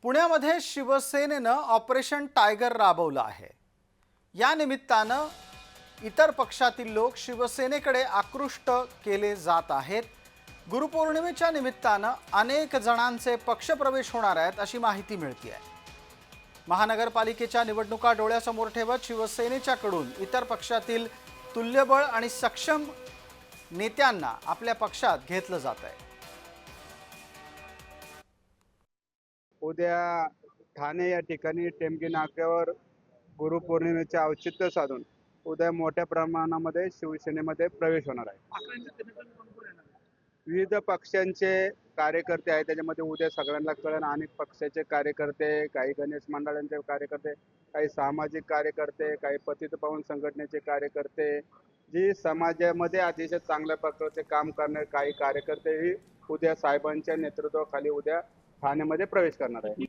पुण्यामध्ये शिवसेनेनं operation tiger राबवलं आहे। या निमित्तानं इतर पक्षातील लोक शिवसेनेकडे आकृष्ट केले जात आहेत। गुरुपौर्णिमेच्या निमित्तानं अनेक जणांचे पक्षप्रवेश होणार आहेत अशी माहिती मिळते आहे। महानगरपालिकेच्या निवडणुका डोळ्यासमोर ठेवत शिवसेनेच्याकडून इतर पक्षातील तुल्यबळ आणि सक्षम नेत्यांना आपल्या पक्षात घेतलं जात आहे। उद्या ठाणे या ठिकाणी टेमगी नाक्यावर गुरुपौर्णिमेचे औचित्य साधून उद्या मोठ्या प्रमाणामध्ये शिवसेनेमध्ये प्रवेश होणार आहे। विविध पक्षांचे कार्यकर्ते आहेत, त्याच्यामध्ये उद्या सगळ्यांना कळण अनेक पक्षाचे कार्यकर्ते, काही गणेश मंडळांचे कार्यकर्ते, काही सामाजिक कार्यकर्ते, काही पतित पावन संघटनेचे कार्यकर्ते, जी समाजामध्ये अतिशय चांगल्या प्रकारचे काम करणारे काही कार्यकर्ते ही उद्या साहेबांच्या नेतृत्वाखाली उद्या ठाण्यामध्ये प्रवेश करणार आहे।